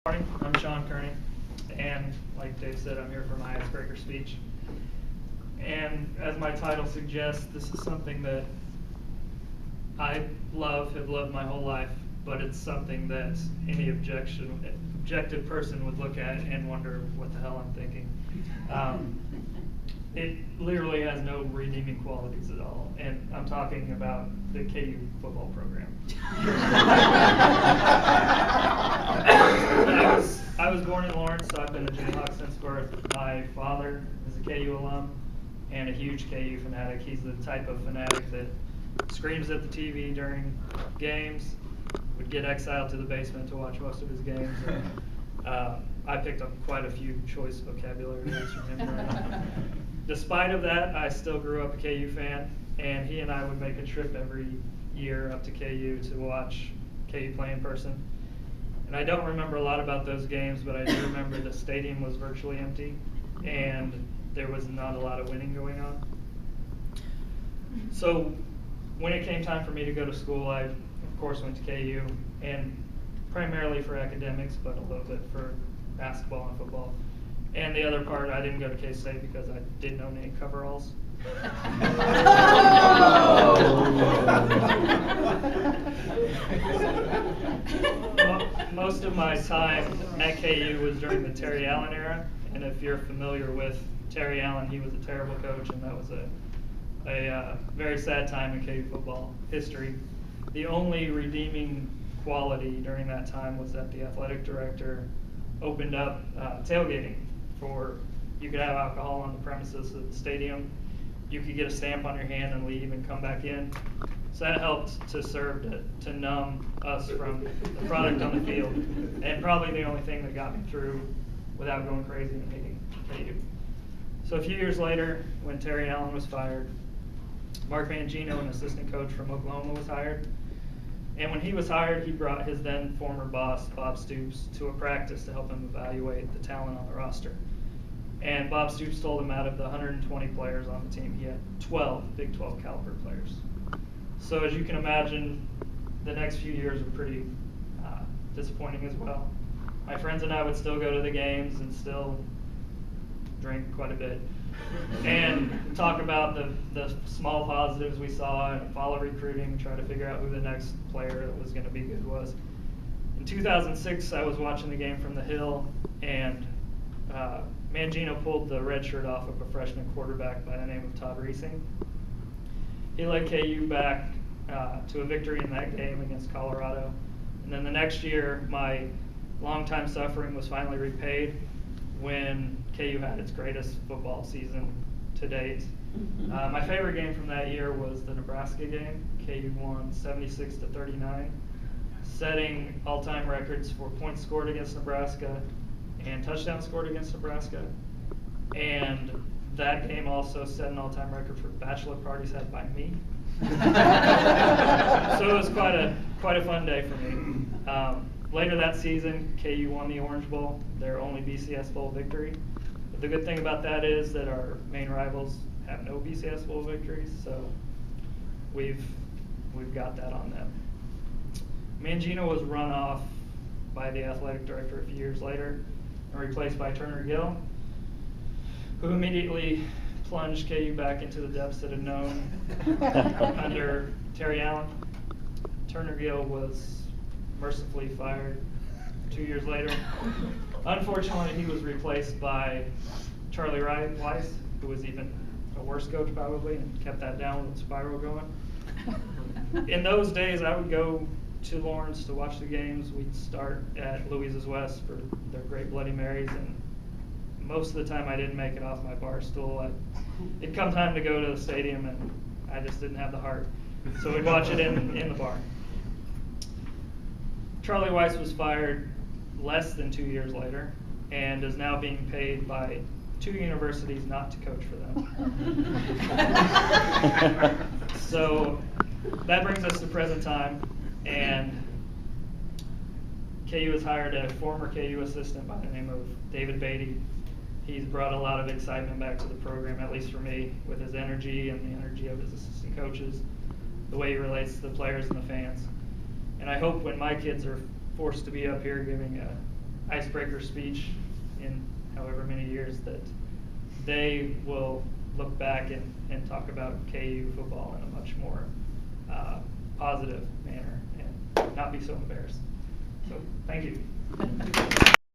Morning, I'm Sean Kearney, and like Dave said, I'm here for my icebreaker speech. And as my title suggests, this is something that I have loved my whole life, but it's something that any objective person would look at and wonder what the hell I'm thinking. It literally has no redeeming qualities at all, and I'm talking about the KU football program. I was born in Lawrence, so I've been a Jayhawk since birth. My father is a KU alum and a huge KU fanatic. He's the type of fanatic that screams at the TV during games, would get exiled to the basement to watch most of his games. And, I picked up quite a few choice vocabulary words from him. Despite of that, I still grew up a KU fan, and he and I would make a trip every year up to KU to watch KU play in person. And I don't remember a lot about those games, but I do remember the stadium was virtually empty, and there was not a lot of winning going on. So when it came time for me to go to school, I, of course, went to KU, and primarily for academics, but a little bit for basketball and football. And the other part, I didn't go to K-State because I didn't own any coveralls. Most of my time at KU was during the Terry Allen era, and if you're familiar with Terry Allen, he was a terrible coach, and that was a very sad time in KU football history. The only redeeming quality during that time was that the athletic director opened up tailgating for, you could have alcohol on the premises of the stadium, you could get a stamp on your hand and leave and come back in. So that helped to serve to numb us from the product on the field, and probably the only thing that got me through without going crazy and hating KU. So a few years later, when Terry Allen was fired, Mark Mangino, an assistant coach from Oklahoma, was hired. And when he was hired, he brought his then former boss, Bob Stoops, to a practice to help him evaluate the talent on the roster. And Bob Stoops told him out of the 120 players on the team, he had 12 Big 12 caliber players. So as you can imagine, the next few years were pretty disappointing as well. My friends and I would still go to the games and still drink quite a bit and talk about the small positives we saw and follow recruiting, try to figure out who the next player that was going to be good was. In 2006, I was watching the game from the Hill, and Mangino pulled the red shirt off of a freshman quarterback by the name of Todd Reesing. He led KU back to a victory in that game against Colorado. And then the next year, my longtime suffering was finally repaid when KU had its greatest football season to date. My favorite game from that year was the Nebraska game. KU won 76-39, setting all-time records for points scored against Nebraska and touchdowns scored against Nebraska. And that game also set an all-time record for bachelor parties had by me. So it was quite a fun day for me. Later that season, KU won the Orange Bowl, their only BCS Bowl victory. But the good thing about that is that our main rivals have no BCS Bowl victories, so we've got that on them. Mangino was run off by the athletic director a few years later and replaced by Turner Gill, who immediately plunged KU back into the depths it had known under Terry Allen. Turner Gill was mercifully fired 2 years later. Unfortunately, he was replaced by Charlie Weiss, who was even a worse coach probably, and kept that downward spiral going. In those days, I would go to Lawrence to watch the games. We'd start at Louise's West for their great Bloody Marys, and most of the time I didn't make it off my bar stool. It'd come time to go to the stadium, and I just didn't have the heart. So we'd watch it in the bar. Charlie Weiss was fired less than 2 years later and is now being paid by 2 universities not to coach for them. So that brings us to present time, and KU has hired a former KU assistant by the name of David Beatty. He's brought a lot of excitement back to the program, at least for me, with his energy and the energy of his assistant coaches, the way he relates to the players and the fans. And I hope when my kids are forced to be up here giving icebreaker speech in however many years, that they will look back and talk about KU football in a much more positive manner and not be so embarrassed. So thank you.